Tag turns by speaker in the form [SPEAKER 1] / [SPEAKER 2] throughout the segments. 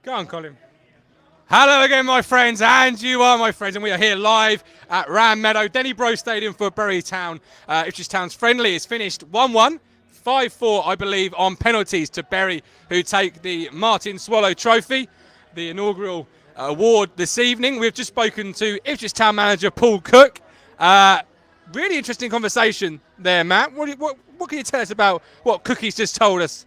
[SPEAKER 1] Go on, Colin. Hello again, my friends, and you are my friends, and we are here live at Ram Meadow, Denny Bro Stadium for Bury Town. Ipswich Town's friendly is finished 1-1, 5-4, I believe, on penalties to Bury, who take the Martin Swallow Trophy, the inaugural award this evening. We've just spoken to Ipswich Town manager Paul Cook. Really interesting conversation there, Matt. What can you tell us about what Cookie's just told us?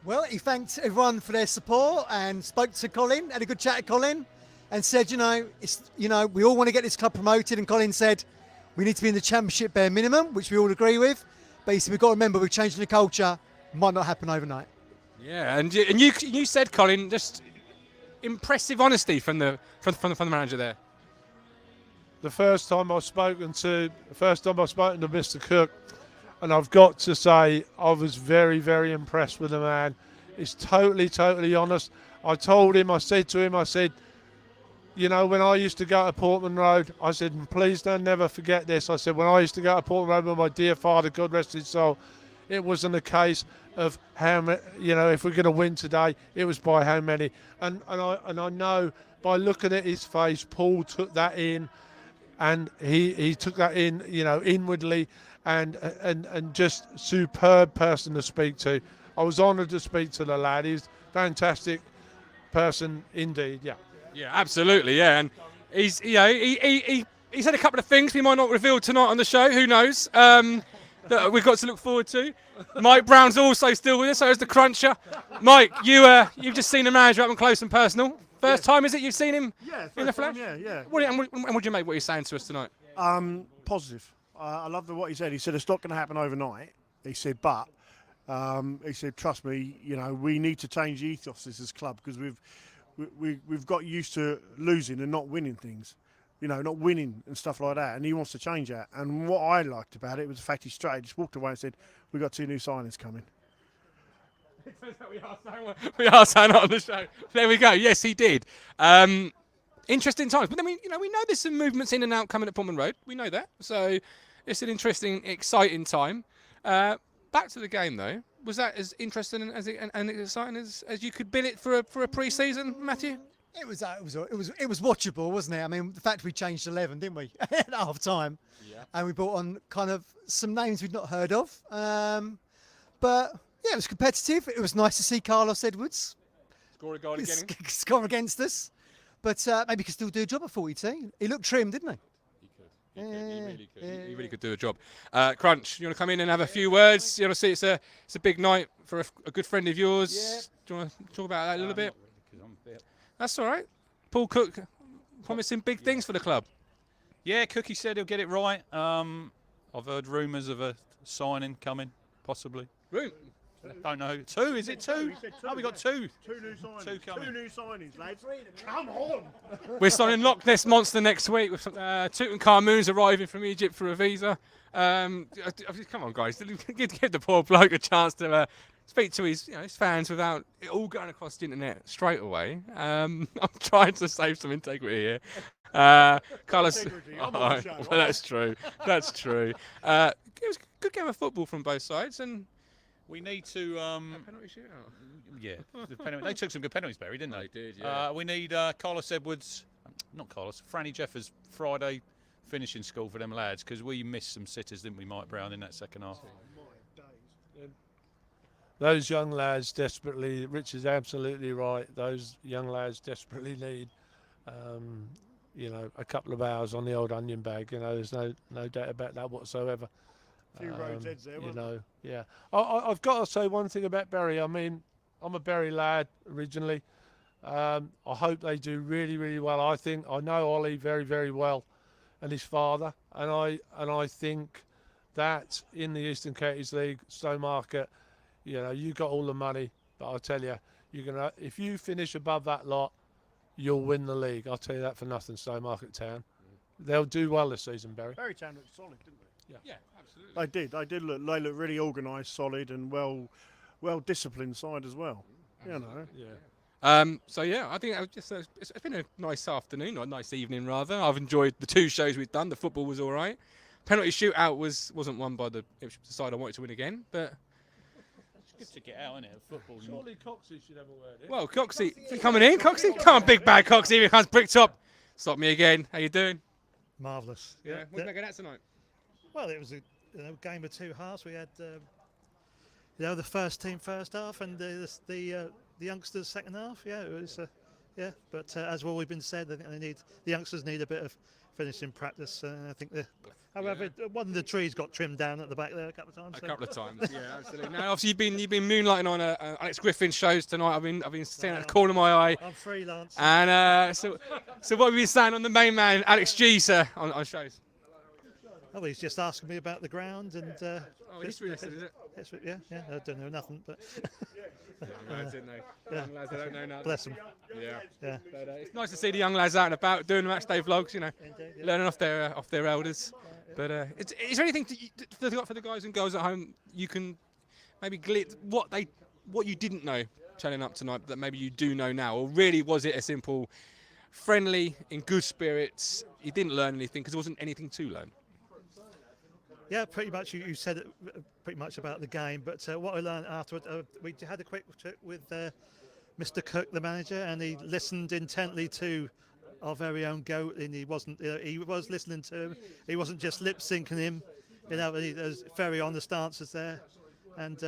[SPEAKER 2] Well, he thanked everyone for their support and spoke to Colin, had a good chat with Colin, and said, we all want to get this club promoted. And Colin said, we need to be in the Championship bare minimum, which we all agree with. But he said, we've got to remember, we're changing the culture. Might not happen overnight. Yeah,
[SPEAKER 1] and you said, Colin, just impressive honesty from the manager there.
[SPEAKER 3] The first time I've spoken to Mr. Cook, and I've got to say I was very, very impressed with the man. He's totally honest. I said to him, when I used to go to Portman Road, I said, please don't never forget this. I said, when I used to go to Portman Road with my dear father, God rest his soul, it wasn't a case of how many, if we're going to win today, it was by how many. And I know by looking at his face, Paul took that in, and he took that in, inwardly, and just superb person to speak to. I was honoured to speak to the lad. He's a fantastic person indeed. Yeah.
[SPEAKER 1] Yeah, absolutely. Yeah, and he said a couple of things we might not reveal tonight on the show. Who knows? That we've got to look forward to. Mike Brown's also still with us. So is the Cruncher. Mike, you've just seen the manager up and close and personal. First time, is it? You've seen him in the flesh?
[SPEAKER 4] Yeah.
[SPEAKER 1] And what do you make what he's saying to us tonight?
[SPEAKER 4] Positive. I love what he said. He said it's not going to happen overnight. He said, but he said, trust me, we need to change the ethos of this club because we've got used to losing and not winning things, not winning and stuff like that. And he wants to change that. And what I liked about it was the fact he just walked away and said, we've got 2 new signings coming.
[SPEAKER 1] We are saying on the show. There we go. Yes, he did. Interesting times. But then we know there's some movements in and out coming at Portman Road. We know that. So it's an interesting, exciting time. Back to the game though. Was that as interesting and exciting as you could bill it for a pre-season, Matthew?
[SPEAKER 2] It was watchable, wasn't it? I mean, the fact we changed 11, didn't we, at half time? Yeah. And we brought on kind of some names we'd not heard of. But yeah, it was competitive. It was nice to see Carlos Edwards
[SPEAKER 1] score a goal again.
[SPEAKER 2] Score against us. But maybe he could still do a job at 42. He looked trim, didn't he?
[SPEAKER 1] He really could. He really could do a job. Crunch, you want to come in and have a few words? You want to see it's a big night for a good friend of yours. Yeah. Do you want to talk about that a little bit? That's all right. Paul Cook promising big things for the club.
[SPEAKER 5] Yeah, Cookie said he'll get it right. I've heard rumours of a signing coming, possibly. Don't know. 2? Is it 2? Oh, we got 2.
[SPEAKER 4] 2 new signings.
[SPEAKER 5] 2 coming.
[SPEAKER 4] 2 new signings, lads. Come on.
[SPEAKER 1] We're signing Loch Ness Monster next week with Tutankhamun's arriving from Egypt for a visa. Come on, guys. Give the poor bloke a chance to speak to his fans without it all going across the internet straight away. I'm trying to save some integrity here. Carlos, well, that's true. That's true. It was a good game of football from both sides, and
[SPEAKER 5] we need to.
[SPEAKER 1] Penalty shootout.
[SPEAKER 5] Yeah, they took some good penalties, Barry, didn't they?
[SPEAKER 1] They did. Yeah.
[SPEAKER 5] We need Carlos Edwards, not Carlos, Franny Jeffers Friday finishing school for them lads because we missed some sitters, didn't we, Mike Brown, in that second half?
[SPEAKER 3] Those young lads desperately, Rich is absolutely right, those young lads desperately need, a couple of hours on the old onion bag. There's no doubt about that whatsoever.
[SPEAKER 4] Few roads heads there,
[SPEAKER 3] yeah. I've got to say one thing about Bury. I mean, I'm a Bury lad originally. I hope they do really, really well. I know Ollie very, very well, and his father, and I think that in the Eastern Counties League, Stowmarket, you got all the money, but I'll tell you, if you finish above that lot, you'll win the league. I'll tell you that for nothing. Stowmarket Town, they'll do well this season, Bury.
[SPEAKER 4] Bury Town looked solid, didn't they?
[SPEAKER 1] Yeah, absolutely.
[SPEAKER 4] They did look. They look really organised, solid, and well disciplined side as well.
[SPEAKER 1] Yeah. So yeah, I think it's been a nice afternoon, or a nice evening rather. I've enjoyed the 2 shows we've done. The football was all right. Penalty shootout wasn't won by the Ipswich side I wanted to win again, but
[SPEAKER 5] Good to get out, isn't it? Football.
[SPEAKER 3] Surely Coxey should have a word in.
[SPEAKER 1] Well, Coxey, coming in, Coxey. Come on, big bad Coxey. Here comes Bricktop. Stop me again. How you doing?
[SPEAKER 6] Marvellous.
[SPEAKER 1] Yeah. What do you make of that tonight?
[SPEAKER 6] Well, it was a game of two halves. We had the first team first half and the youngsters second half. Yeah, it was. But as well we've been said, I think the youngsters need a bit of finishing practice. I think however, one of the trees got trimmed down at the back there a couple of times.
[SPEAKER 1] A couple of times, yeah, absolutely. Now, obviously, you've been moonlighting on Alex Griffin's shows tonight. I've been seeing at the corner of my eye.
[SPEAKER 6] I'm freelance.
[SPEAKER 1] And so what have you been saying on the main man, Alex G, sir, on shows?
[SPEAKER 6] Oh, he's just asking me about the ground and.
[SPEAKER 1] History lesson, is it?
[SPEAKER 6] Yeah. I don't know nothing, but.
[SPEAKER 1] Young lads, didn't they? Young lads, they don't know nothing.
[SPEAKER 6] Bless them.
[SPEAKER 1] Yeah.
[SPEAKER 6] Yeah.
[SPEAKER 1] But it's nice to see the young lads out and about doing the matchday vlogs, you know,
[SPEAKER 6] Indeed, yeah.
[SPEAKER 1] learning off their elders. But is there anything for the guys and girls at home you can maybe what you didn't know turning up tonight that maybe you do know now, or really was it a simple, friendly, in good spirits? You didn't learn anything because there wasn't anything to learn.
[SPEAKER 6] Yeah, pretty much. You said it pretty much about the game, but what I learned afterward, we had a quick chat with Mr. Cook, the manager, and he listened intently to our very own goat, and he wasn't. He was listening to him. He wasn't just lip syncing him. There's very honest answers there, and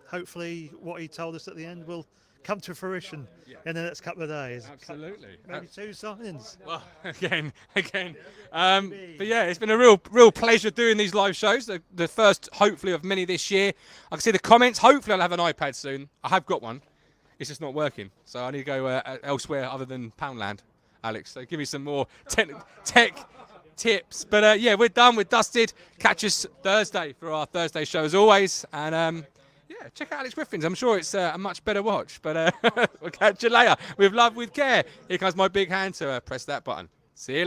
[SPEAKER 6] hopefully, what he told us at the end will come to fruition in the next couple of days.
[SPEAKER 1] Absolutely.
[SPEAKER 6] Maybe two signings.
[SPEAKER 1] Well, again. But yeah, it's been a real pleasure doing these live shows. The first, hopefully, of many this year. I can see the comments. Hopefully, I'll have an iPad soon. I have got one. It's just not working. So I need to go elsewhere other than Poundland, Alex. So give me some more tech tips. But yeah, we're done. We're dusted. Catch us Thursday for our Thursday show as always. And yeah, check out Alex Griffin's. I'm sure it's a much better watch. But we'll catch you later. With love, with care. Here comes my big hand to press that button. See you later.